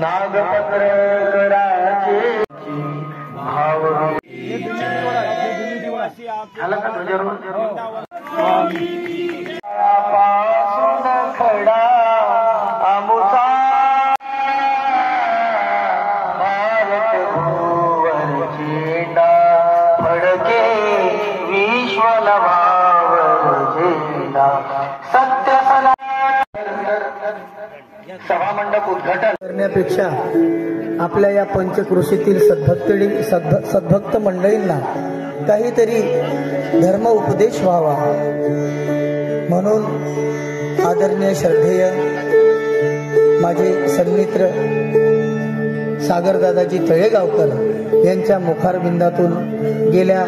नागपत्र कराचे भाव झाला का तुझ्यावर पासून खडा अमुता भारत भूवर चेंडा फडके विश्वल भाव झेंडा सत्य सभामंडप उद्घाटन करण्यापेक्षा आपल्या या पंचक्रोशीतील सद्भक्त मंडळींना काहीतरी धर्म उपदेश व्हावा म्हणून आदरणीय श्रद्धेय माझे सन्मित्र सागरदादाजी तळेगावकर यांच्या मुखारबिंदातून गेल्या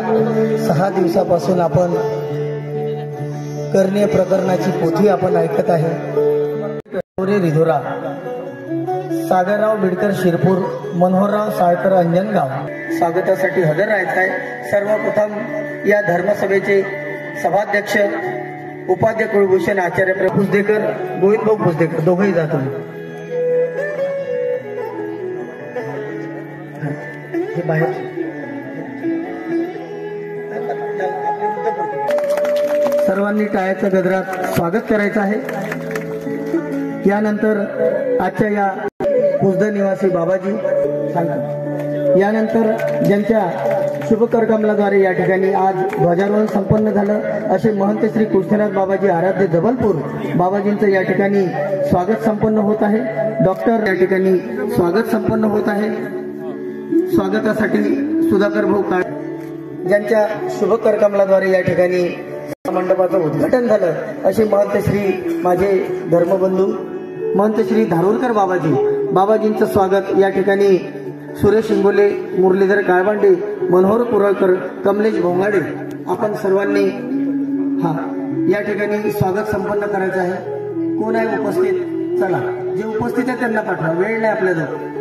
6 दिवसापासून आपण कर्णीय प्रकरणाची पोथी आपण ऐकत आहे. रिधोरा, सागरराव बिडकर शिरपूर, मनोहरराव साळकर अंजनगाव स्वागतासाठी हजर राहायचं आहे. सर्वप्रथम या धर्मसभेचे सभाध्यक्ष उपाध्यक्ष कुलभूषण आचार्य पुसदेकर, गोविंदभाऊ पुसदेकर दोघेही जातो. हे बाहेर सर्वांनी टाळ्याच्या गजरात स्वागत करायचं आहे. यानंतर आजच्या या पुसद निवासी बाबाजी सांगतात. यानंतर ज्यांच्या शुभकर्कमलाद्वारे या ठिकाणी आज ध्वजारोहण संपन्न झालं असे महंत श्री कृष्णनाथ बाबाजी आराध्य जबलपूर बाबाजींचं या ठिकाणी स्वागत संपन्न होत आहे. डॉक्टर या ठिकाणी स्वागत संपन्न होत आहे. स्वागतासाठी सुधाकर भाऊ काळ ज्यांच्या शुभकर्कमलाद्वारे या ठिकाणी मंडपाचं उद्घाटन झालं असे महंत श्री माझे धर्मबंधू महंत श्री धारूरकर बाबाजींचं स्वागत या ठिकाणी सुरेश इंगोले, मुरलीधर काळबांडे, मनोहर कुरळकर, कमलेश भोंगाडे आपण सर्वांनी या ठिकाणी स्वागत संपन्न करायचं आहे. कोण आहे उपस्थित? चला, जे उपस्थित आहे त्यांना पाठवा, वेळ नाही आपल्याजवळ.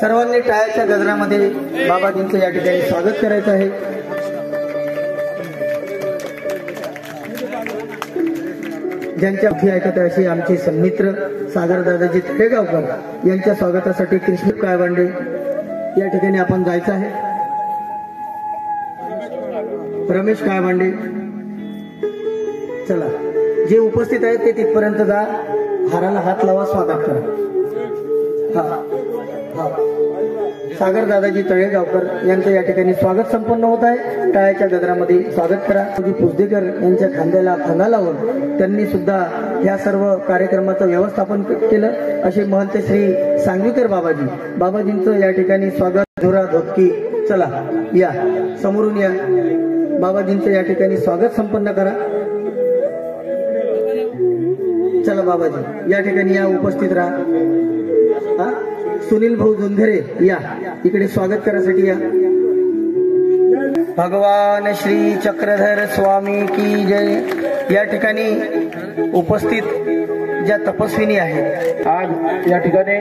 सर्वांनी टाळ्याच्या गजरामध्ये बाबाजींचं या ठिकाणी स्वागत करायचं आहे. ज्यांच्या पुढे ऐकत आहे अशी आमचे सन्मित्र सागरदादाजी तळेगावकर यांच्या स्वागतासाठी कृष्ण काळबांडे या ठिकाणी आपण जायचं आहे. रमेश काळबांडे, चला, जे उपस्थित आहेत ते तिथपर्यंत जा, हाराला हात लावा, स्वागत करा. सागर दादाजी तळेगावकर यांचं या ठिकाणी स्वागत संपन्न होत आहे. टाळ्याच्या गजरामध्ये स्वागत करा. पुसदेकर यांच्या खांद्याला खांदा लावून त्यांनी सुद्धा या सर्व कार्यक्रमाचं व्यवस्थापन केलं असे महंत श्री सांगवीकर बाबाजींचं या ठिकाणी स्वागत. धुरा धोतकी, चला या समोरून या, बाबाजींचं या ठिकाणी स्वागत संपन्न करा. चला बाबाजी या ठिकाणी या, उपस्थित राहा. सुनील भाऊ जोंधरे या इकडे स्वागत करासाठी या. भगवान श्री चक्रधर स्वामी की जय. या ठिकाणी उपस्थित ज्या तपस्विनी आहेत, आज या ठिकाणी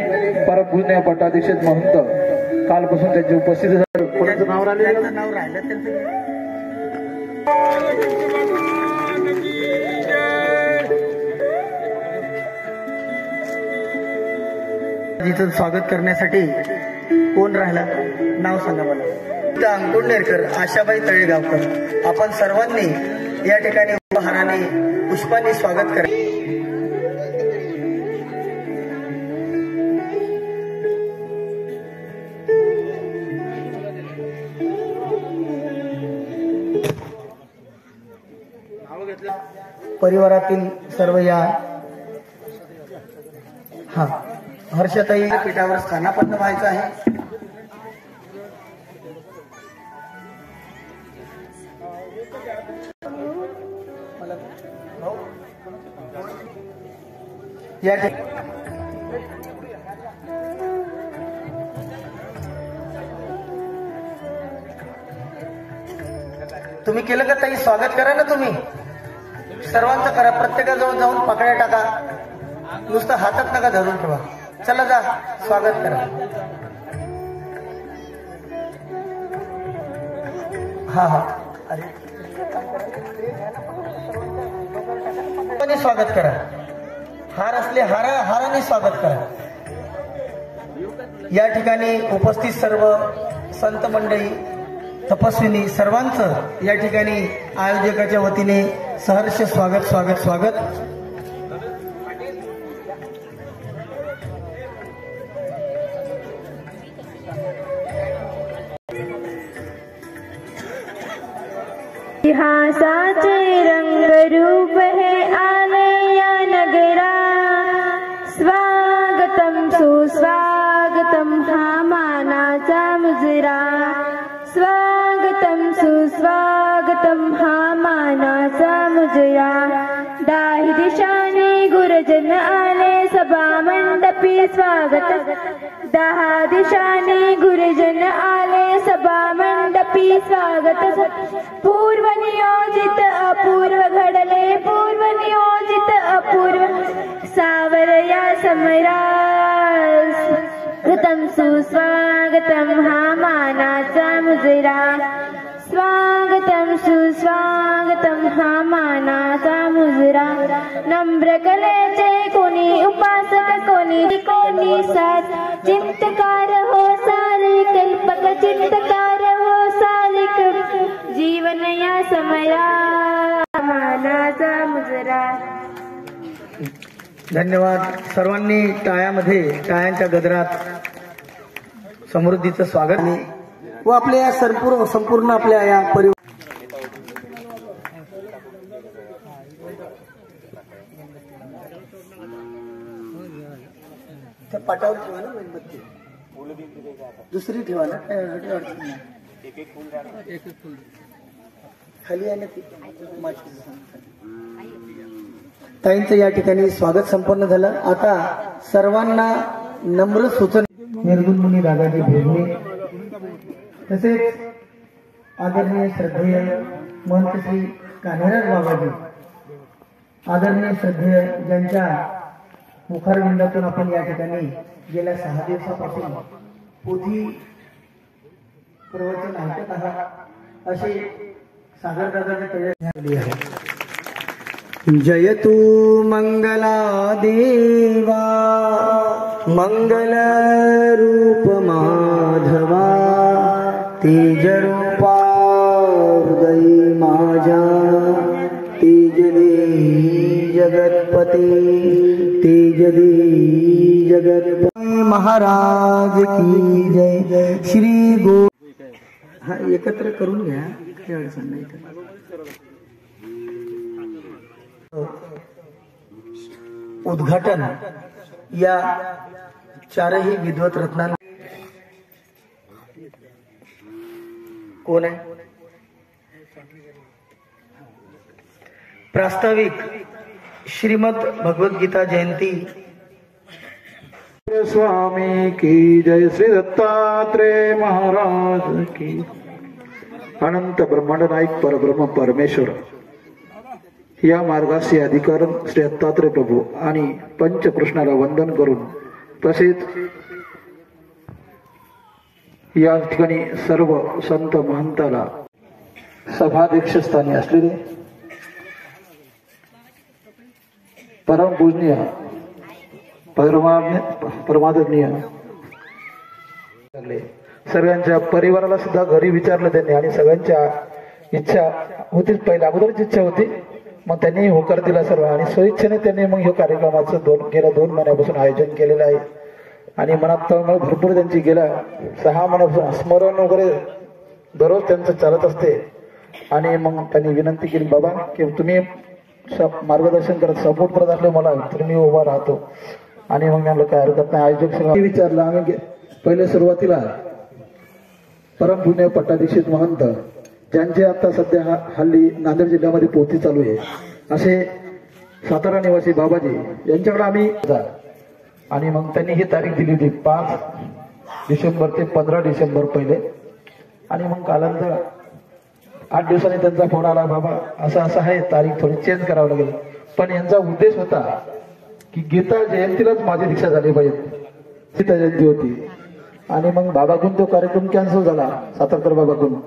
परमपूज्य पट्टाधीश महंत कालपासून त्यांचे उपस्थित झाले. कोणाचं नाव राहिलं? नाव राहिलं त्यांचं. जिथं स्वागत करण्यासाठी कोण राहिला? नाव सांगा मला. अंकुंडेरकर, आशाबाई तळेगावकर आपण सर्वांनी या ठिकाणी उपहाराने पुष्पाने स्वागत करा. परिवारातील सर्व या हर्षताई पीठावर स्थानापन्न व्हायचं आहे. या तुम्ही केलं का ताई? स्वागत करा ना तुम्ही, सर्वांचं करा. प्रत्येकाजवळ जाऊन पकड्या टाका, नुसतं हातात नका धरून ठेवा. चला जा, स्वागत करा. हा अरे स्वागत करा. हार असले हाराने स्वागत करा. या ठिकाणी उपस्थित सर्व संत मंडळी, तपस्विनी सर्वांचं या ठिकाणी आयोजकाच्या वतीने सहर्ष स्वागत स्वागत स्वागत. इतिहासाचे रंगरूप हे आले या नगरा. स्वागतम सुस्वागतम हा मानाचा मुजरा. स्वागतम सुस्वागतम हा मानाचा मुजरा. दाही दिशाने गुरुजन आले सभा मंडपी स्वागत. 10 दिशाने गुरुजन आले सभा मंडपी स्वागत. पूर्व नियोजित अपूर्व घडले, पूर्व नियोजित अपूर्व सावर या समरास. स्वागतम सुस्वागतम हा मानाचा मुजरा. स्वागतम सुस्वागतम हा मानाचा मुजरा. नम्र कलेचे कोणी उपासक, कोणी साथ. चिंतकार हो सारे कल्पक, चिंतकार हो सारे कल्पक. जीवन या समया मानाचा मुजरा. धन्यवाद. सर्वांनी टाळ्यांच्या गजरात समृद्धीचं स्वागत व आपल्या या संपूर्ण आपल्या या परिवार पाटावर ठेवा ना मेणबत्ती, दुसरी ठेवा ना, काय अडचण नाही. एक फुल खाली आहे ना ती ताईंचं या ठिकाणी स्वागत संपन्न झालं. आता सर्वांना नम्र सूचना. निर्गुण मुनी दादाजी भेजणे, तसेच आदरणीय श्रद्धेय महंत श्री कान्हेराज बाबाजी, आदरणीय श्रद्धेय ज्यांच्या मुखारविंदातून आपण या ठिकाणी गेल्या 6 दिवसापासून पोथी प्रवचन ऐकत आहात, असे सागरदादाची तयारी झाली आहे. जयतु मंगला देवा मंगल रूप माधवा. तेज रूपा हृदयी माझ्या, तेज दे जगतपते, तेज दे जगतपते. महाराज की जय. श्री गो. हा एकत्र करून घ्या, काही अडचण नाही. उद्घाटन या 4ही विद्वत रत्नांना कोण आहे? प्रास्ताविक श्रीमद भगवद्गीता जयंती. स्वामी की जय. श्री दत्तात्रेय महाराज की. अनंत ब्रह्मांड नायक परब्रह्म परमेश्वर या मार्गाचे अधिकरण श्री दत्तात्रेय प्रभू आणि पंचकृष्णाला वंदन करून, तसेच या ठिकाणी सर्व संत महंताला सभाध्यक्षस्थानी असलेले परमपूजनीय परमादरणीय सर्वांच्या परिवाराला सुद्धा घरी विचारलं त्यांनी, आणि सगळ्यांच्या इच्छा होतीच. पहिल्या अगोदरच इच्छा होती, मग त्यांनी होकार दिला सर्व, आणि स्वइच्छेने त्यांनी मग ह्या कार्यक्रमाचं गेल्या 2 महिन्यापासून आयोजन केलेलं आहे. आणि मनात तळमळ भरपूर त्यांची गेल्या 6 महिन्यापासून स्मरण वगैरे दररोज त्यांचं चालत असते. आणि मग त्यांनी विनंती केली, बाबा की तुम्ही मार्गदर्शन करत, सपोर्ट करत असले मला, तर मी उभा राहतो. आणि मग म्हणलं काय हरकत नाही. आयोजक सगळं विचारलं. आम्ही पहिले सुरुवातीला परमपुण्य पट्टाधीक्षित महंत, ज्यांचे आता सध्या हल्ली नांदेड जिल्ह्यामध्ये पोथी चालू आहे, असे सातारा निवासी बाबाजी यांच्याकडे आम्ही, आणि मग त्यांनी ही तारीख दिली होती 5 डिसेंबर ते 15 डिसेंबर पहिले. आणि मग कालांतर 8 दिवसांनी त्यांचा फोन आला, बाबा असं असं आहे, तारीख थोडी चेंज करावं लागेल. पण यांचा उद्देश होता की गीता जयंतीलाच माझी दीक्षा झाली पाहिजे, सीता जयंती होती. आणि मग बाबाकडून तो कार्यक्रम कॅन्सल झाला, सातारकर बाबाकडून.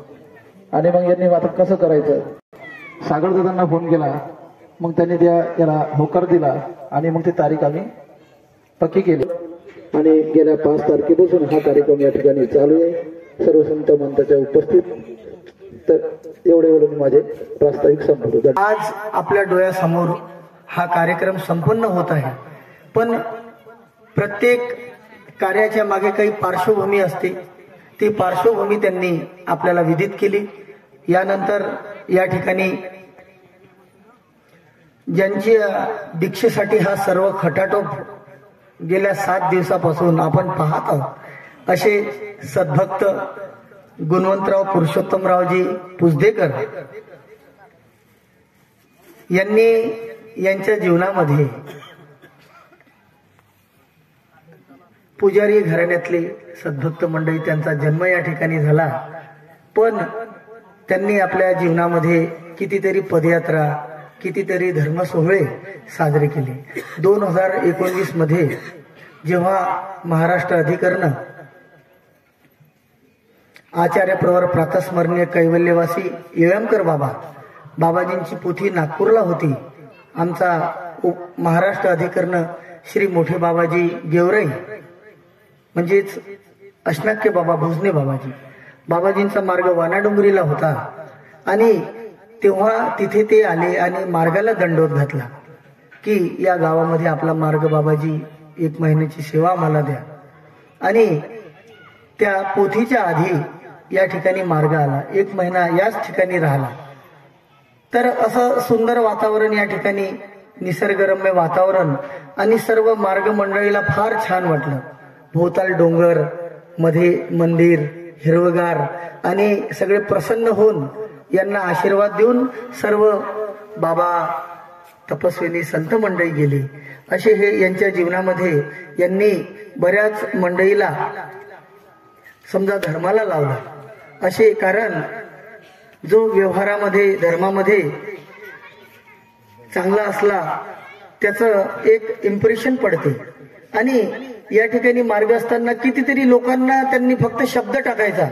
आणि मग यांनी आता कसं करायचं, सागरदादांना फोन केला, मग त्यांनी त्याला होकार दिला आणि मग ती तारीख आम्ही पक्की केली आणि गेल्या 5 तारखेपासून हा कार्यक्रम या ठिकाणी चालू आहे. सर्व संत मंताच्या उपस्थित. तर एवढे बोलून माझे प्रास्ताविक संपवतो. आज आपल्या डोळ्यासमोर हा कार्यक्रम संपन्न होत आहे, पण प्रत्येक कार्याच्या मागे काही पार्श्वभूमी असते. ती पार्श्वभूमी त्यांनी आपल्याला विदित केली. यानंतर या ठिकाणी ज्यांच्या दीक्षेसाठी हा सर्व खटाटोप गेल्या 7 दिवसापासून आपण पाहत आहोत असे सद्भक्त गुणवंतराव पुरुषोत्तमरावजी पुसदेकर यांनी यांच्या जीवनामध्ये पुजारी घराण्यातले सद्भक्त मंडळी, त्यांचा जन्म या ठिकाणी झाला, पण त्यांनी आपल्या जीवनामध्ये कितीतरी पदयात्रा, कितीतरी धर्मसोहळे साजरे केले. 2019 मध्ये जेव्हा महाराष्ट्र अधिकरण आचार्य प्रवर प्रातस्मरणीय कैवल्यवासी येळंबकर बाबाजींची पोथी नागपूरला होती. आमचा महाराष्ट्र अधिकरण श्री मोठे बाबाजी गेवराई म्हणजेच अष्टाक्य बाबा भोजने बाबाजींचा मार्ग वानाडोंगरीला होता आणि तेव्हा तिथे ते आले आणि मार्गाला दंडोत घातला की या गावामध्ये आपला मार्ग बाबाजी 1 महिन्याची सेवा आम्हाला द्या. आणि त्या पोथीच्या आधी या ठिकाणी मार्ग आला, 1 महिना याच ठिकाणी राहिला. तर असं सुंदर वातावरण या ठिकाणी, निसर्गरम्य वातावरण आणि सर्व मार्ग मंडळीला फार छान वाटलं. भोवताल डोंगर, मध्ये मंदिर, हिरवगार आणि सगळे प्रसन्न होऊन यांना आशीर्वाद देऊन सर्व बाबा तपस्विनी संत मंडळी गेली. असे हे यांच्या जीवनामध्ये यांनी बऱ्याच मंडळीला समजा धर्माला लावला. असे कारण जो व्यवहारामध्ये धर्मामध्ये चांगला असला त्याचं एक इम्प्रेशन पडते. आणि या ठिकाणी मार्ग असताना कितीतरी लोकांना त्यांनी फक्त शब्द टाकायचा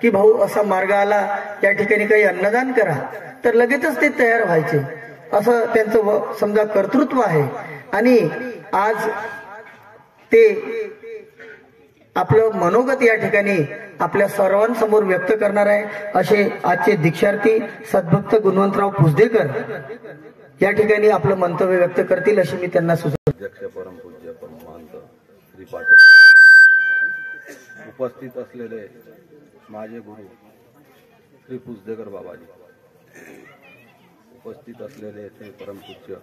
की भाऊ असा मार्ग आला, या ठिकाणी काही अन्नदान करा, तर लगेचच ते तयार व्हायचे. असं त्यांचं समजा कर्तृत्व आहे. आणि आज ते आपलं मनोगत या ठिकाणी आपल्या सर्वांसमोर व्यक्त करणार आहे. असे आजचे दीक्षार्थी सद्भक्त गुणवंतराव पुसदेकर या ठिकाणी आपलं मंतव्य व्यक्त करतील अशी मी त्यांना सुचवतो. अध्यक्ष परमपूज्य परमहंत श्री उपस्थित असलेले माझे गुरु श्री पुसदेकर बाबाजी, उपस्थित असलेले श्री परमपूज्य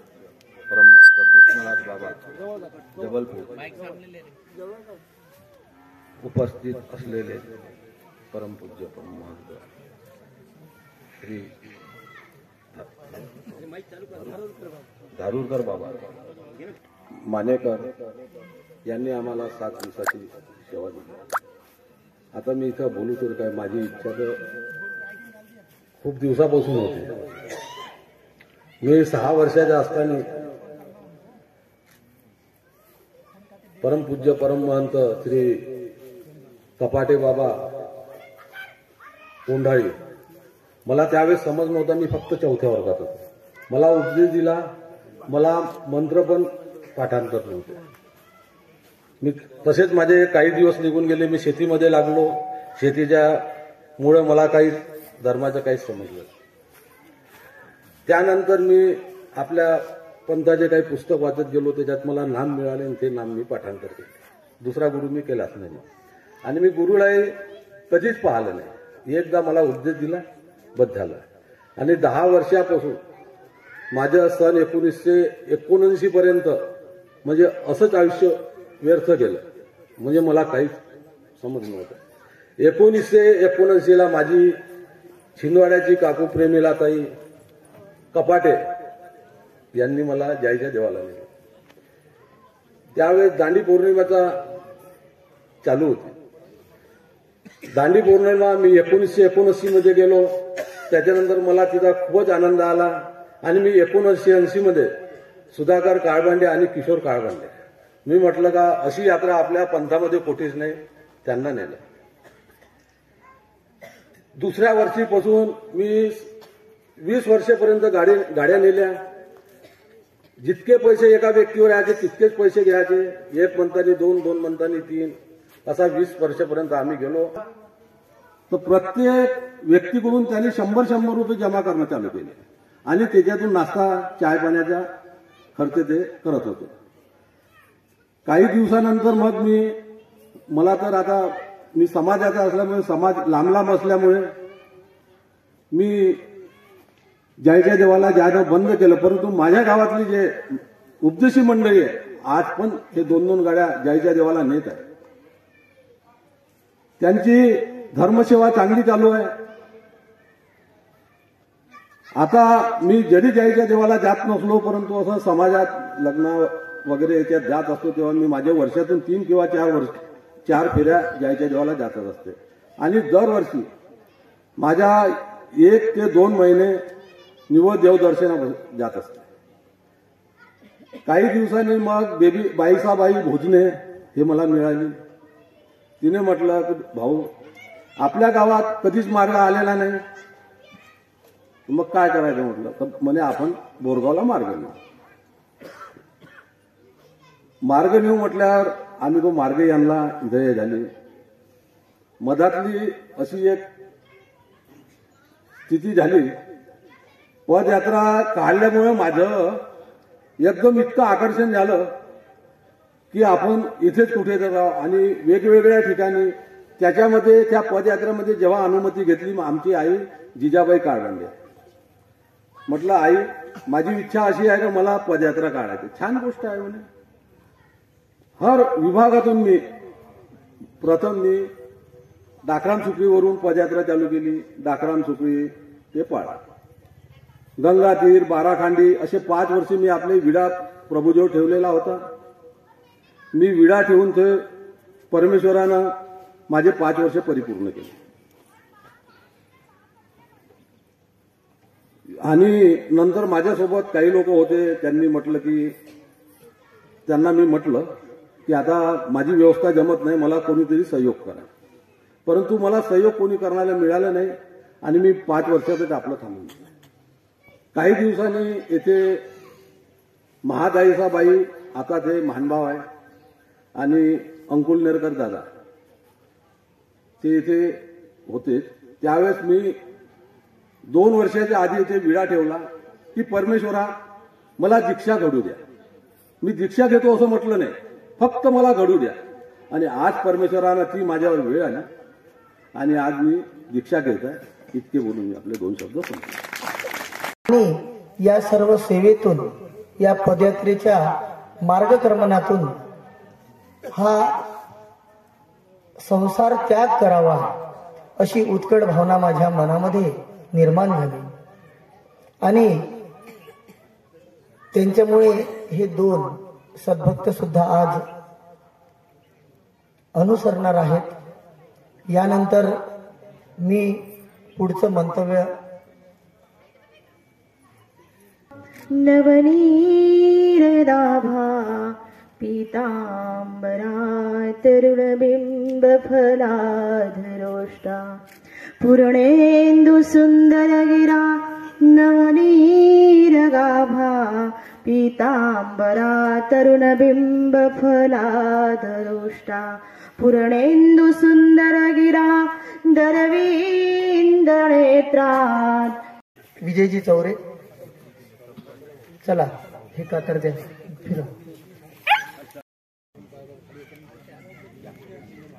परमहंत कृष्णराज बाबा जबलपूर, उपस्थित असलेले परमपूज्य परमहंत श्री धारूरकर बाबा मानेकर यांनी आम्हाला 7 दिवसाची सेवा दिली. आता मी इथं बोलू तर काय, माझी इच्छा तर खूप दिवसापासून होती. मी 6 वर्षाच्या असताना परमपूज्य परमहंत श्री कपाटे बाबा कोंढाळी, मला त्यावेळेस समज नव्हता, मी फक्त 4थ्या वर्गात होतो. मला उपदेश दिला, मला मंत्र पण पाठांतर नव्हते. मी तसेच माझे काही दिवस निघून गेले. मी शेतीमध्ये लागलो. शेतीच्या मुळे मला काही धर्माचं काहीच समजलं. त्यानंतर मी आपल्या पंथाचे काही पुस्तक वाचत गेलो, त्याच्यात मला नाम मिळाले आणि ते नाम मी पाठांतर केले. दुसरा गुरु मी केलाच नाही आणि मी गुरुलाही कधीच पाहिलं नाही. एकदा मला उपदेश दिला, बस झालं. आणि 10 वर्षापासून माझं सन 1979 पर्यंत म्हणजे असंच आयुष्य व्यर्थ गेलं. म्हणजे मला काहीच समज नव्हतं. 1979 माझी छिंदवाड्याची काकू प्रेमिलाताई कपाटे यांनी मला जायच्या देवाला नेलं. त्यावेळेस दांडी पौर्णिमेचा चालू होती. दांडी पौर्णिमा मी 1979 मध्ये गेलो. त्याच्यानंतर मला तिचा खूपच आनंद आला आणि मी 1980 मध्ये सुधाकर काळबांडे आणि किशोर काळबांडे, मी म्हटलं का अशी यात्रा आपल्या पंथामध्ये कोठीच नाही, त्यांना नेलं. दुसऱ्या वर्षीपासून मी 20 वर्षापर्यंत गाड्या नेल्या. जितके पैसे एका व्यक्तीवर यायचे तितकेच पैसे घ्यायचे. 1 मंतानी 2 मंतानी 3 असा 20 वर्षापर्यंत आम्ही गेलो. तर प्रत्येक व्यक्तीकडून त्यांनी 100 रुपये जमा करणं चालू केले आणि त्याच्यातून नाश्ता चाय पाण्याचा खर्च ते करत होते. काही दिवसानंतर मग मला तर आता मी समाजाचा असल्यामुळे समाज लांब असल्यामुळे मी जायच्या देवाला जाणं बंद केलं. परंतु माझ्या गावातली जे उपदेशी मंडळी आहे आज पण हे 2 गाड्या जायच्या देवाला नेत आहे. त्यांची धर्मसेवा चांगली चालू आहे. आता मी जरी जायच्या देवाला जात नसलो परंतु असं समाजात लग्न वगैरे याच्यात जात असतो तेव्हा मी माझ्या वर्षातून 3 किंवा 4 फेऱ्या जायच्या देवाला जातच असते. आणि दरवर्षी माझ्या 1 ते 2 महिने निव्वळ देवदर्शना जात असते. काही दिवसांनी मग बाईसाबाई भोजने हे मला मिळाली. तिने म्हटलं की भाऊ आपल्या गावात कधीच मार्ग आलेला नाही, मग काय करायचं म्हटलं. तर म्हणे आपण बोरगावला मार्ग नेऊ म्हटल्यावर आम्ही तो मार्ग यांना इथे झाली. मधातली अशी एक स्थिती झाली. पदयात्रा काढल्यामुळे माझं एकदम इतकं आकर्षण झालं की आपण इथेच कुठे जाऊ आणि वेगवेगळ्या ठिकाणी. त्याच्यामध्ये त्या पदयात्रेमध्ये जेव्हा अनुमती घेतली आमची आई जिजाबाई काळगंडे. म्हटलं आई माझी इच्छा अशी आहे की मला पदयात्रा काढायची. छान गोष्ट आहे म्हणे. हर विभागातून प्रथम डाकराम सुपरीवरून पदयात्रा चालू केली. डाकराम सुपरी ते पाळा, गंगातीर, बाराखांडी असे 5 वर्ष मी आपले विडा प्रभूजवळ ठेवलेला होता. मी विडा ठेवून ते परमेश्वरानं माझे 5 वर्ष परिपूर्ण केले. आणि नंतर माझ्यासोबत काही लोक होते. त्यांना मी म्हटलं की आता माझी व्यवस्था जमत नाही, मला कोणीतरी सहयोग करा. परंतु मला सहयोग कोणी करण्याला मिळालं नाही आणि मी 5 वर्षातच आपलं थांबून गेलो. काही दिवसांनी येथे महादाईसाबाई आता ते महानभाव आहे आणि अंकुल नेरकर दादा ते इथे होते. त्यावेळेस मी 2 वर्षाच्या आधी इथे विडा ठेवला की परमेश्वरा मला दीक्षा घडू द्या. मी दीक्षा घेतो असं म्हटलं नाही, फक्त मला घडू द्या. आणि आज परमेश्वरानं ती माझ्यावर वेळ आली आणि आज मी दीक्षा घेत आहे. इतके बोलून मी आपले 2 शब्द संपवतो. आणि या सर्व सेवेतून या पदयात्रेच्या मार्गक्रमणातून हा संसार त्याग करावा अशी उत्कट भावना माझ्या मनामध्ये निर्माण झाली. आणि त्यांच्यामुळे हे 2 सद्भक्त सुद्धा आज अनुसरणार आहेत. यानंतर मी पुढचं मंतव्य नवनीरदाभा पीतांबरा तरुणबिंब फलाधरोष्टा पूर्णेन्दु सुंदरगिरा नवनीरगाभा पीतांबरा तरुणबिंब फलाधरोष्टा पूर्णेन्दु सुंदरगिरा दरवींद्रनेत्रात्. विजयजी चौरे चला हे कातर द्या फिरा.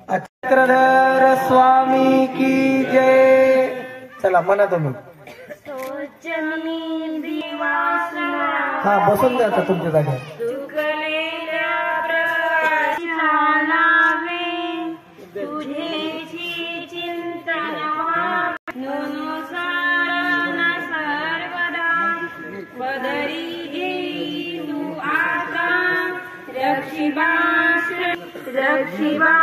चक्रधर स्वामी की जय. चला म्हणा तुम्ही. हा बसून द्या आता तुमच्या जागा. रक्षिबा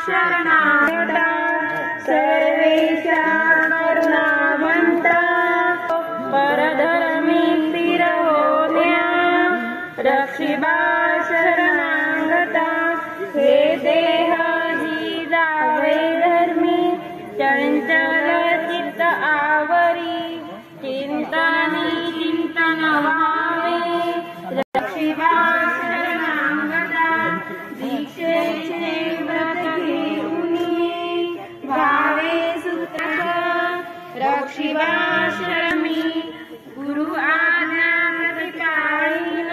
शरणागता सर्वेशा करुणावंता परधर्मी स्थिरहोन्या रक्षिबा शरणागता हे देह ही जावे धर्मी चंचल चित्त आवरी चिंता रक्षिबाशरमी गुरु आज्ञा प्रतिपाळीन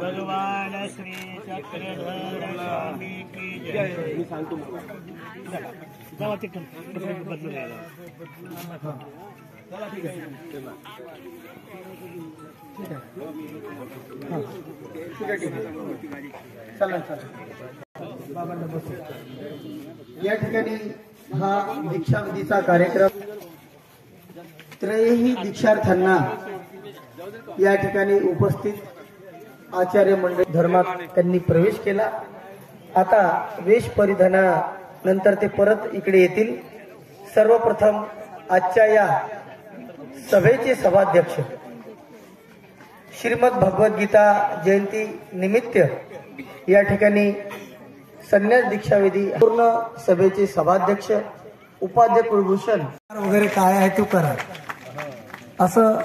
भगवान श्री चक्रधर स्वामी की जय. मी सांगतो या ठिकाणी हा दीक्षाविधीचा कार्यक्रम त्रयही दीक्षार्थ्यांना या ठिकाणी उपस्थित आचार्य मंडळ धर्मात त्यांनी प्रवेश केला. आता वेश परिधानानंतर ते परत इकडे येतील. सर्वप्रथम आजच्या या सभेचे सभाध्यक्ष श्रीमद भगवद्गीता जयंती निमित्त या ठिकाणी संन्यास दीक्षाविधी पूर्ण सभेचे सभाध्यक्ष उपाध्यक्ष कुलभूषण वगैरे काय आहे तो करा असं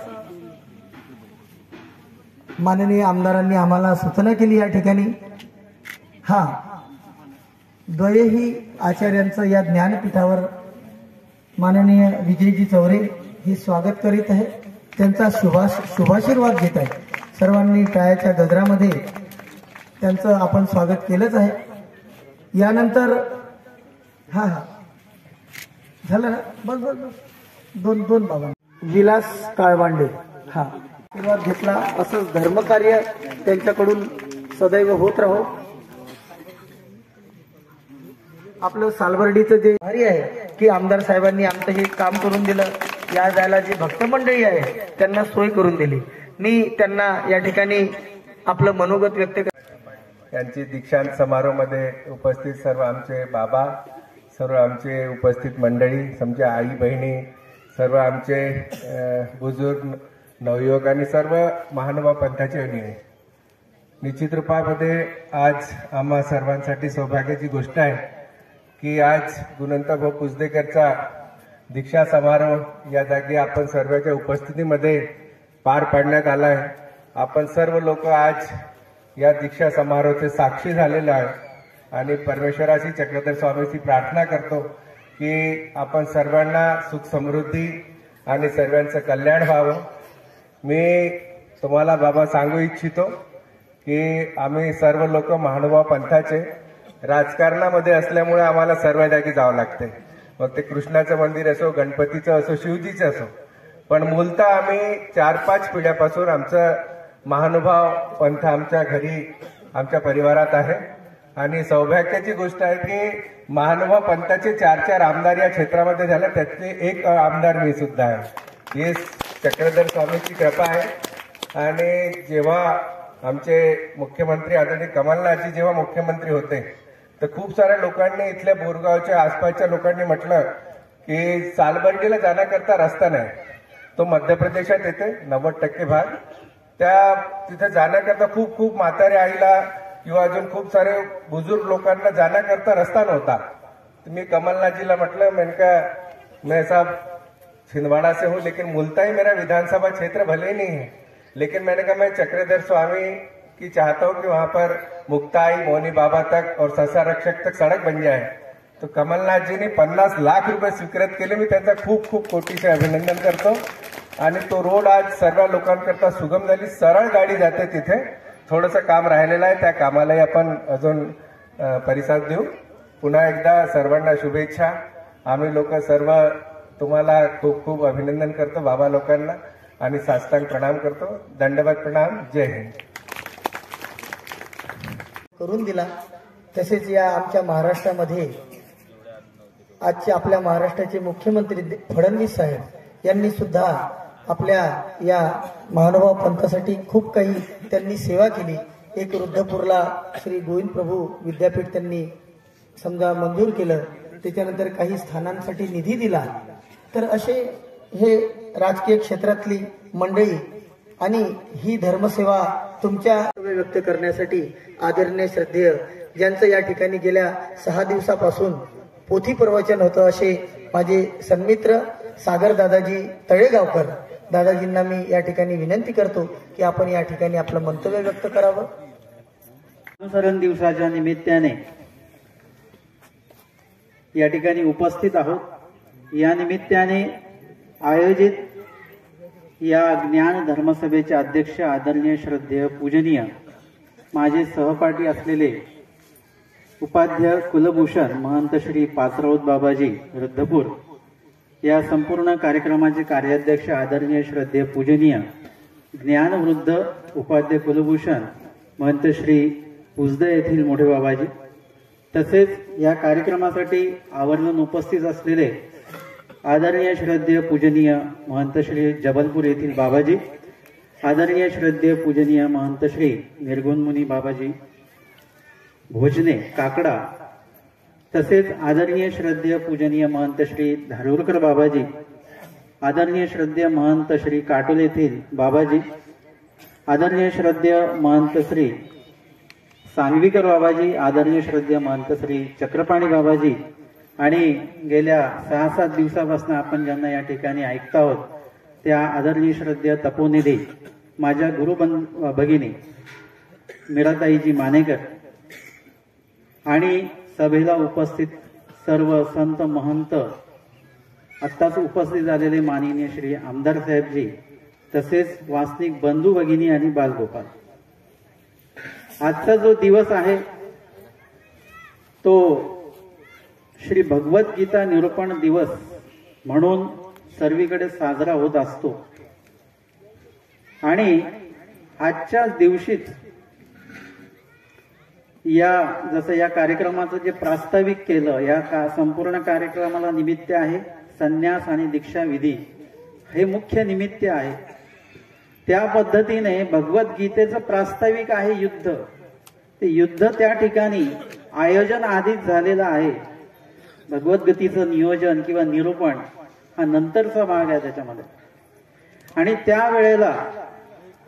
माननीय आमदारांनी आम्हाला सूचना केली. या ठिकाणी हा द्वयही आचार्यांचं या ज्ञानपीठावर माननीय विजयजी चौरे हे स्वागत करीत आहे. त्यांचा शुभाशीर्वाद घेत आहे. सर्वांनी टाळ्याच्या गजरामध्ये त्यांचं आपण स्वागत केलंच आहे. यानंतर हा झालं ना बस बस बस दोन बाबा विलास काळबांडे हा आशीर्वाद घेतला. असंच धर्मकार्य त्यांच्याकडून सदैव होत राहो. आपलं सालबर्डीचं जे भारी आहे की आमदार साहेबांनी आमचं हे काम करून दिलं. या जायला जी भक्त मंडळी आहे त्यांना सोय करून दिली. मी त्यांना या ठिकाणी आपलं मनोगत व्यक्त यांची दीक्षांत समारोहामध्ये उपस्थित सर्व आमचे बाबा, सर्व आमचे उपस्थित मंडळी, आमच्या आई बहिणी, सर्व आमचे बुजुर्ग नवयुवक आणि सर्व महानुभाव पंथाचे अनिय. निश्चित रूपामध्ये आज आम्हा सर्वांसाठी सौभाग्याची गोष्ट आहे की आज गुणवंत भाऊ पुसदेकरचा दीक्षा समारोह या जागी आपण सर्वांच्या उपस्थितीमध्ये पार पाडण्यात आला आहे. आपण सर्व लोक आज या दीक्षा समारोहाचे साक्षी झालेले आहे आणि परमेश्वराची चक्रधर स्वामीची प्रार्थना करतो की आपण सर्वांना सुख समृद्धी आणि सर्वांचं कल्याण व्हावं. मी तुम्हाला बाबा सांगू इच्छितो की आम्ही सर्व लोक महानुभाव पंथाचे राजकारणामध्ये असल्यामुळे आम्हाला सर्व जागी जावं लागते. मग ते कृष्णाचं मंदिर असो, गणपतीचं असो, शिवजीचं असो, पण मूलतः आम्ही 4-5 पिढ्यापासून आमचं महानुभाव पंथ आमच्या घरी आमच्या परिवारात आहे. आणि सौभाग्याची गोष्ट आहे की महानुभाव पंथाचे 4 आमदार या क्षेत्रामध्ये झाले, त्यातले एक आमदार मी सुद्धा आहे. ही चक्रधर स्वामीची कृपा आहे. आणि जेव्हा आमचे मुख्यमंत्री आदरणीय कमलनाथजी जेव्हा मुख्यमंत्री होते तर खूप साऱ्या लोकांनी, इथल्या बोरगावच्या आसपासच्या लोकांनी म्हटलं की सालबर्डीला जाण्याकरता रस्ता नाही. तो मध्य प्रदेशात येते 90% भाग. त्या तिथे जाण्याकरता खूप म्हाताऱ्या आईला किंवा अजून खूप सारे बुजुर्ग लोकांना जाण्याकरता रस्ता नव्हता. मी कमलनाथजीला म्हटलं, मैंने कहा मैं साहब छिंदवाड़ा से हूँ लेकिन मूलतः ही मेरा विधानसभा क्षेत्र भले ही नहीं है, लेकिन मैंने कहा मैं चक्रधर स्वामी की चाहता हूँ कि वहाँ पर मुक्ताई मौनी बाबा तक और ससा रक्षक तक सड़क बन जाए. तो कमलनाथजीने 50 लाख रुपये स्वीकृत केले. मी त्यांचा खूप कोटीचे अभिनंदन करतो. आणि तो रोड आज सर्व लोकांकरता सुगम झाली. सरळ गाडी जाते तिथे. थोडंसं काम राहिलेलं आहे, त्या कामालाही आपण अजून प्रतिसाद देऊ. पुन्हा एकदा सर्वांना शुभेच्छा. आम्ही लोक सर्व तुम्हाला खूप अभिनंदन करतो, बाबा लोकांना, आणि साष्टांग प्रणाम करतो. दंडवत प्रणाम. जय हिंद. करून दिला. तसेच या आमच्या महाराष्ट्रामध्ये आजचे आपल्या महाराष्ट्राचे मुख्यमंत्री फडणवीस साहेब यांनी सुद्धा आपल्या या महानुभाव पंथासाठी खूप काही त्यांनी सेवा केली. एक रुद्धपूरला श्री गोविंद प्रभू विद्यापीठ त्यांनी समजा मंजूर केलं. त्याच्यानंतर काही स्थानांसाठी निधी दिला. तर असे हे राजकीय क्षेत्रातली मंडळी आणि ही धर्मसेवा तुमच्या व्यक्त करण्यासाठी आदरणीय श्रद्धेय ज्यांचं या ठिकाणी गेल्या 6 दिवसापासून पोथी प्रवचन होतं असे माझे सन्मित्र सागर दादाजी तळेगावकर दादाजींना मी या ठिकाणी विनंती करतो की आपण या ठिकाणी आपलं मंतव्य व्यक्त करावं. अनुसरण दिवसाच्या निमित्ताने या ठिकाणी उपस्थित आहोत. या निमित्ताने आयोजित या ज्ञान धर्मसभेचे अध्यक्ष आदरणीय श्रद्धेय पूजनीय माझे सहपाठी असलेले उपाध्याय कुलभूषण महंत श्री पाचराऊत बाबाजी रुद्धपूर, या संपूर्ण कार्यक्रमाचे कार्याध्यक्ष आदरणीय श्रद्धेय पूजनीय ज्ञानवृद्ध उपाध्याय कुलभूषण महंत श्री पुजद येथील मोठे बाबाजी, तसेच या कार्यक्रमासाठी आवर्जून उपस्थित असलेले आदरणीय श्रद्धेय पूजनीय महंत श्री जबलपूर येथील बाबाजी, आदरणीय श्रद्धेय पूजनीय महंत श्री निर्गुणमुनी बाबाजी भोजने काकडा, तसेच आदरणीय श्रद्धेय पूजनीय महंत श्री धारूरकर बाबाजी, आदरणीय श्रद्धेय महंत श्री काटोल येथील बाबाजी, आदरणीय श्रद्धेय महंत श्री सांगवीकर बाबाजी, आदरणीय श्रद्धेय महंत श्री चक्रपाणी बाबाजी आणि गेल्या 6-7 दिवसापासून आपण ज्यांना या ठिकाणी ऐकत आहोत त्या आदरणीय श्रद्धेय तपोनिधी माझ्या गुरु भगिनी मीराताईजी मानेकर आणि सभेला उपस्थित सर्व संत महंत, आत्ताच उपस्थित झालेले माननीय श्री आमदार साहेबजी, तसेच वासनिक बंधू भगिनी आणि बालगोपाल. आजचा जो दिवस आहे तो श्री भगवद्गीता निरूपण दिवस म्हणून सर्वीकडे साजरा होत असतो आणि आजच्याच दिवशीच जसं या कार्यक्रमाचं जे प्रास्ताविक केलं, या संपूर्ण कार्यक्रमाला निमित्त आहे संन्यास आणि दीक्षा विधी, हे मुख्य निमित्त आहे. त्या पद्धतीने भगवद्गीतेचं प्रास्ताविक आहे युद्ध. ते युद्ध त्या ठिकाणी आयोजन आधीच झालेलं आहे. भगवद्गीतेचं नियोजन किंवा निरूपण हा नंतरचा भाग आहे त्याच्यामध्ये. आणि त्यावेळेला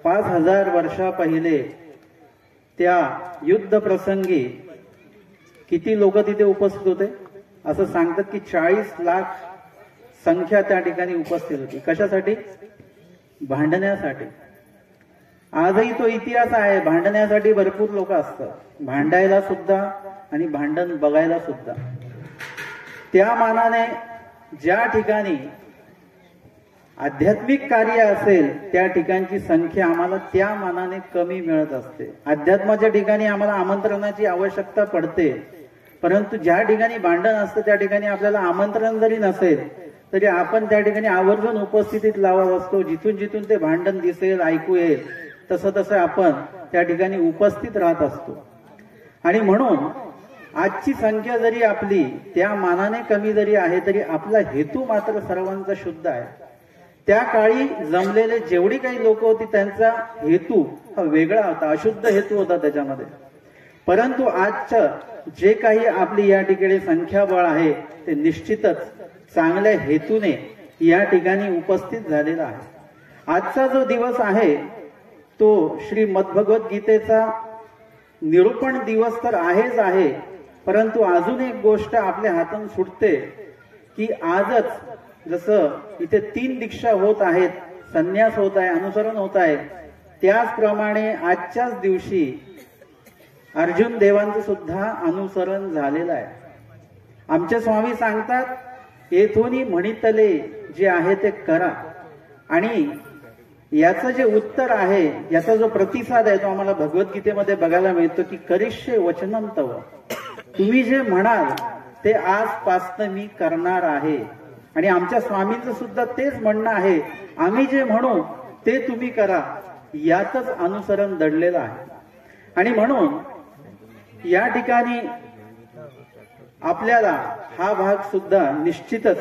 5000 वर्षा पहिले त्या युद्ध प्रसंगी किती लोक तिथे उपस्थित होते? असं सांगतात की 40 लाख संख्या त्या ठिकाणी उपस्थित होती. कशासाठी? भांडण्यासाठी. आजही तो इतिहास आहे. भांडण्यासाठी भरपूर लोक असतात, भांडायला सुद्धा आणि भांडण बघायला सुद्धा. त्या मानाने ज्या ठिकाणी आध्यात्मिक कार्य असेल त्या ठिकाणची संख्या आम्हाला त्या मानाने कमी मिळत असते. अध्यात्माच्या ठिकाणी आम्हाला आमंत्रणाची आवश्यकता पडते, परंतु ज्या ठिकाणी भांडण असतं त्या ठिकाणी आपल्याला आमंत्रण जरी नसेल तरी आपण त्या ठिकाणी आवर्जून उपस्थितीत लावत असतो. जिथून जिथून ते भांडण दिसेल, ऐकू येईल, तसं तसं आपण त्या ठिकाणी उपस्थित राहत असतो. आणि म्हणून आजची संख्या जरी आपली त्या मानाने कमी जरी आहे तरी आपला हेतू मात्र सर्वांचा शुद्ध आहे. त्या काळी जमलेले जेवढी काही लोक होती त्यांचा हेतू हा वेगळा होता, अशुद्ध हेतू होता त्याच्यामध्ये. परंतु आजचं जे काही आपली या ठिकाणी संख्याबळ आहे ते निश्चितच चांगल्या हेतूने या ठिकाणी उपस्थित झालेला आहे. आजचा जो दिवस आहे तो श्री मद्भगवद्गीतेचा निरूपण दिवस तर आहेच आहे, परंतु अजून एक गोष्ट आपल्या हातून सुटते की आजच जसं इथे 3 दीक्षा होत आहेत, संन्यास होत आहे, अनुसरण होत आहे, त्याचप्रमाणे आजच्याच दिवशी अर्जुन देवांचं सुद्धा अनुसरण झालेलं आहे. आमचे स्वामी सांगतात येथून म्हणितले जे आहे ते करा. आणि याचं जे उत्तर आहे, याचा जो प्रतिसाद आहे तो आम्हाला भगवद्गीतेमध्ये बघायला मिळतो की करिष्ये वचनं तव, तुम्ही जे म्हणाल ते आजपासून मी करणार आहे. आणि आमच्या स्वामींचं सुद्धा तेच म्हणणं आहे, आम्ही जे म्हणू ते तुम्ही करा. यातच अनुसरण दडलेलं आहे. आणि म्हणून या ठिकाणी आपल्याला हा भाग सुद्धा निश्चितच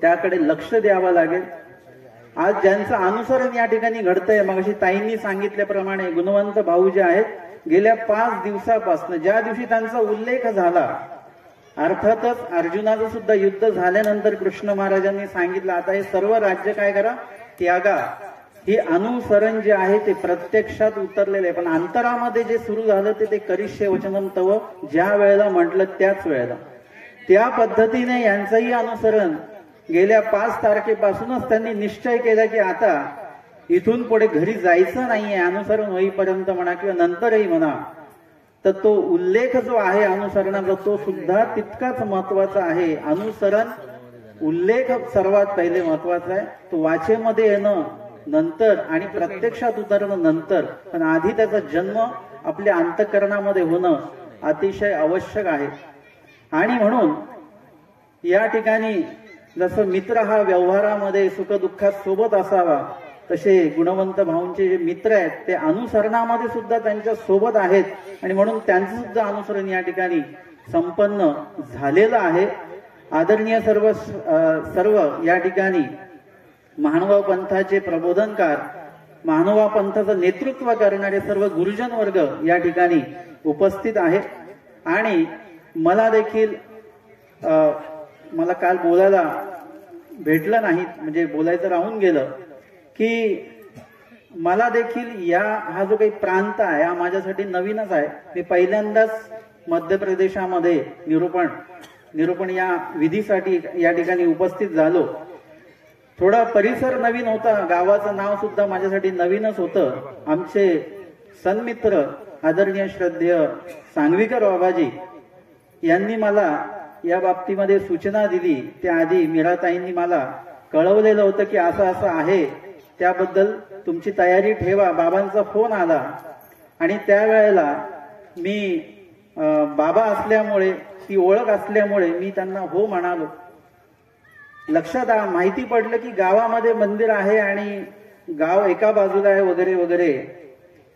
त्याकडे लक्ष द्यावं लागेल. आज ज्यांचं अनुसरण या ठिकाणी घडतंय, मगाशी ताईंनी सांगितल्याप्रमाणे गुणवंत भाऊ जे आहेत गेल्या 5 दिवसापासून ज्या दिवशी त्यांचा उल्लेख झाला, अर्थातच अर्जुनाचं सुद्धा युद्ध झाल्यानंतर कृष्ण महाराजांनी सांगितलं आता हे सर्व राज्य काय करा, त्यागा. हे अनुसरण जे आहे ते प्रत्यक्षात उतरलेले आहे, पण अंतरामध्ये जे सुरू झालं ते करिष्ये वचनं तव, ज्या वेळेला म्हटलं त्याच वेळेला. त्या पद्धतीने यांचंही अनुसरण गेल्या 5 तारखेपासूनच त्यांनी निश्चय केला की आता इथून पुढे घरी जायचं नाहीये, अनुसरण होईपर्यंत म्हणा किंवा नंतरही म्हणा. तर तो उल्लेख जो आहे अनुसरणाचा तो सुद्धा तितकाच महत्वाचा आहे. अनुसरण उल्लेख सर्वात पहिले महत्वाचा आहे. तो वाचेमध्ये येणं नंतर आणि प्रत्यक्षात उतरणं नंतर, पण आधी त्याचा जन्म आपल्या अंतःकरणामध्ये होणं अतिशय आवश्यक आहे. आणि म्हणून या ठिकाणी जसं मित्र हा व्यवहारामध्ये सुखदुःखात सोबत असावा, तसे गुणवंत भाऊंचे जे मित्र आहेत ते अनुसरणामध्ये सुद्धा त्यांच्या सोबत आहेत. आणि म्हणून त्यांचं सुद्धा अनुसरण या ठिकाणी संपन्न झालेलं आहे. आदरणीय सर्व या ठिकाणी महानुभाव पंथाचे प्रबोधनकार, महानुभाव पंथाचं नेतृत्व करणारे सर्व गुरुजन वर्ग या ठिकाणी उपस्थित आहेत. आणि मला देखील मला काल बोलायला भेटलं नाही, म्हणजे बोलायचं राहून गेलं की मला देखील हा जो काही प्रांत आहे हा माझ्यासाठी नवीनच आहे. मी पहिल्यांदाच मध्य प्रदेशामध्ये निरूपण या विधीसाठी या ठिकाणी उपस्थित झालो. थोडा परिसर नवीन होता, गावाचं नाव सुद्धा माझ्यासाठी नवीनच होतं. आमचे सन्मित्र आदरणीय श्रद्धेय सांगवीकर बाबाजी यांनी मला या बाबतीमध्ये सूचना दिली. त्याआधी मीराताईंनी मला कळवलेलं होतं की असं असं आहे, त्याबद्दल तुमची तयारी ठेवा. बाबांचा फोन आला आणि त्यावेळेला मी बाबा असल्यामुळे, ती ओळख असल्यामुळे मी त्यांना हो म्हणालो. लक्षात माहिती पडलं की गावामध्ये मंदिर आहे आणि गाव एका बाजूला आहे वगैरे वगैरे.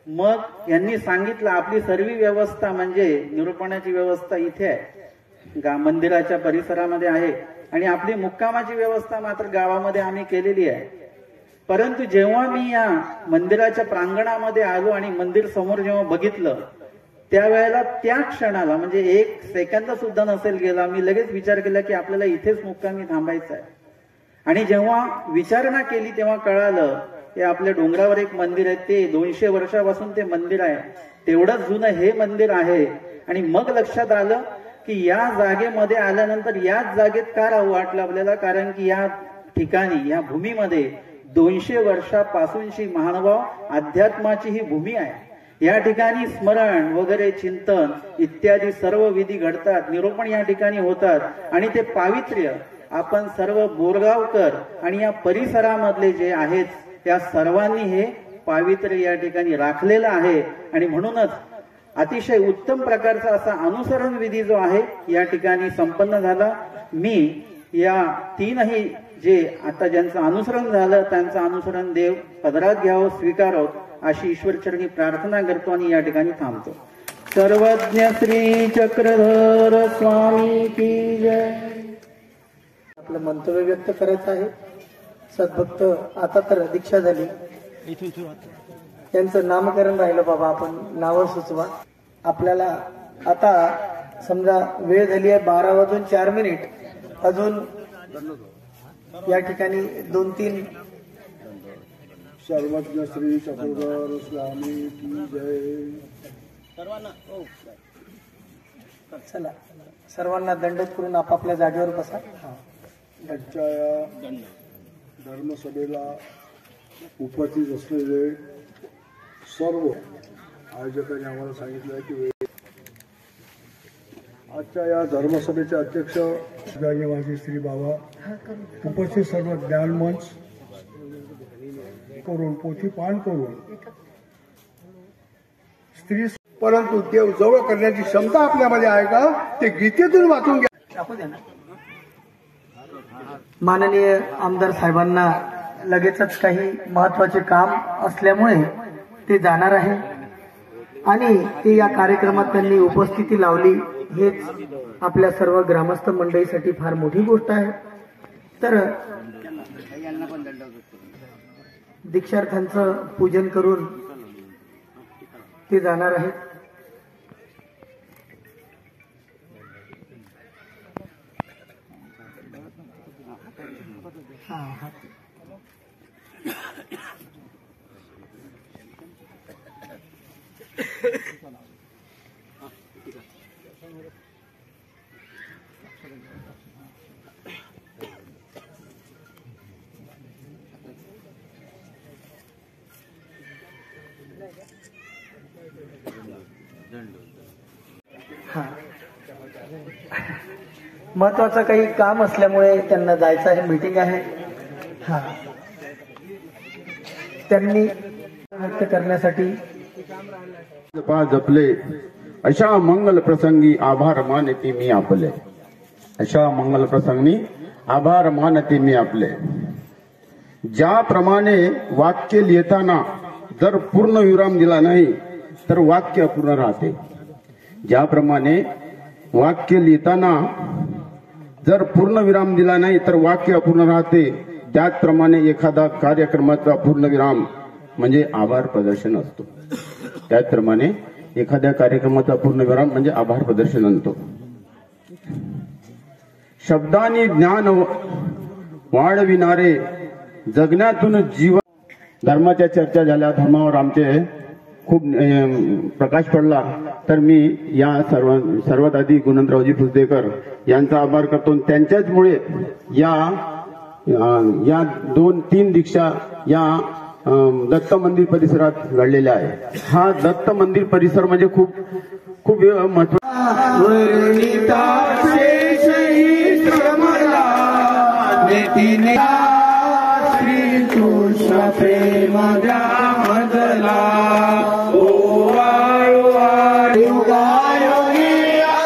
मग यांनी सांगितलं आपली सर्व व्यवस्था म्हणजे निरूपणाची व्यवस्था इथे आहे, मंदिराच्या परिसरामध्ये आहे, आणि आपली मुक्कामाची व्यवस्था मात्र गावामध्ये आम्ही केलेली आहे. परंतु जेव्हा मी या मंदिराच्या प्रांगणामध्ये आलो आणि मंदिर समोर जेव्हा बघितलं, त्यावेळेला त्या क्षणाला म्हणजे 1 सेकंद सुद्धा नसेल गेला, मी लगेच विचार केला की आपल्याला इथेच मुक्कामी थांबायचं आहे. आणि जेव्हा विचारणा केली तेव्हा कळालं की आपल्या डोंगरावर एक मंदिर आहे, ते 200 वर्षापासून ते मंदिर आहे, तेवढंच जुनं हे मंदिर आहे. आणि मग लक्षात आलं की या जागेमध्ये आल्यानंतर याच जागेत का राहू वाटलं आपल्याला, कारण की या ठिकाणी या भूमीमध्ये 200 वर्षापासूनची महानुभाव अध्यात्माची ही भूमी आहे. या ठिकाणी स्मरण वगैरे चिंतन इत्यादी सर्व विधी घडतात, निरूपण या ठिकाणी होतात. आणि ते पावित्र्य आपण सर्व बोरगावकर आणि या परिसरामधले जे आहेत या सर्वांनी हे पावित्र्य या ठिकाणी राखलेलं आहे. आणि म्हणूनच अतिशय उत्तम प्रकारचा असा अनुसरण विधी जो आहे या ठिकाणी संपन्न झाला. मी या 3ही जे आता ज्यांचं अनुसरण झालं त्यांचं अनुसरण देव पदरात घ्यावं, स्वीकारावं अशी ईश्वरचरणी प्रार्थना करतो आणि या ठिकाणी थांबतो. सर्वज्ञ श्री चक्रधर स्वामी की जय. आपलं मंतव्य व्यक्त करायचं आहे. सद्भक्त आता तर दीक्षा झाली, त्यांचं नामकरण राहिलं. बाबा आपण नावं सुचवा. आपल्याला आता समजा वेळ झाली आहे 12:04. अजून या ठिकाणी 2-3 सर्वज्ञ श्री चक्रधर स्वामी की जय. चला सर्वांना दंडवत करून आपापल्या जागेवर बसा. आजच्या या धर्मसभेला उपस्थित असलेले सर्व आयोजकांनी आम्हाला सांगितलं की आजच्या या धर्मसभेचे अध्यक्ष माझे श्री बाबा, उपस्थित सर्व ज्ञानमंच करून पोथी पान करून स्त्री, परंतु देव जवळ करण्याची क्षमता आपल्यामध्ये आहे का ते गीतेतून वाचून घ्या. माननीय आमदार साहेबांना लगेचच काही महत्वाचे काम असल्यामुळे ते जाणार आहे आणि ते या कार्यक्रमात त्यांनी उपस्थिती लावली. हेच आपल्या सर्व ग्रामस्थ मंडळीसाठी फार मोठी गोष्ट आहे. तर दीक्षार्थांचं पूजन करून ते जाणार आहेत. हा, महत्वाचं काही काम असल्यामुळे त्यांना जायचं आहे, मीटिंग आहे. हा, त्यांनी व्यक्त करण्यासाठी जपले अशा मंगल प्रसंगी आभार मानते मी आपले. अशा मंगल प्रसंगी आभार मानते मी आपले. ज्याप्रमाणे वाक्य लिहिताना जर पूर्ण विराम दिला नाही तर वाक्य अपूर्ण राहते. ज्याप्रमाणे वाक्य लिहिताना जर पूर्ण विराम दिला नाही तर वाक्य अपूर्ण राहते, त्याचप्रमाणे एखादा कार्यक्रमाचा पूर्ण विराम म्हणजे आभार प्रदर्शन असतो. त्याचप्रमाणे एखाद्या कार्यक्रमाचा पूर्ण विराम म्हणजे आभार प्रदर्शन असतो. शब्दांनी ज्ञान वाढविणारे जगण्यातून जीवन. धर्माच्या चर्चा झाल्या, धर्मावर आमचे खूप प्रकाश पडला, तर मी या सर्वात आधी गुणवंतरावजी फुसदेकर यांचा आभार करतो. त्यांच्याचमुळे या 2-3 दीक्षा या दत्त मंदिर परिसरात घडलेल्या आहे. हा दत्त मंदिर परिसर म्हणजे खूप खूप महत्व. श्रीकृष्ण प्रेम मदला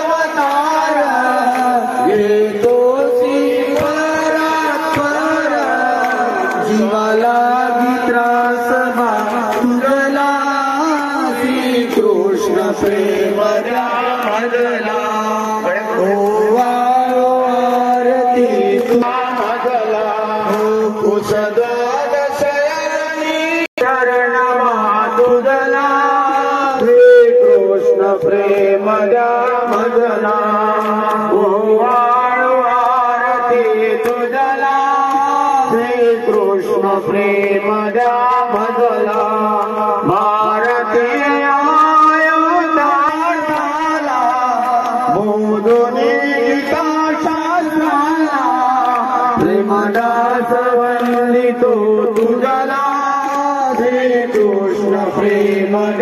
अवतार येतो जीवाला त्रास तुझला. श्रीकृष्ण प्रेम मदला आरती मदला कुसद शरण तुझला. श्रीकृष्ण प्रेम मदला आरती तुझला. श्रीकृष्ण प्रेम मदला भारतीय झाला मोदोनी शास्त्राला. प्रेमदास वंदितो तुझला. श्रीकृष्ण प्रेम हा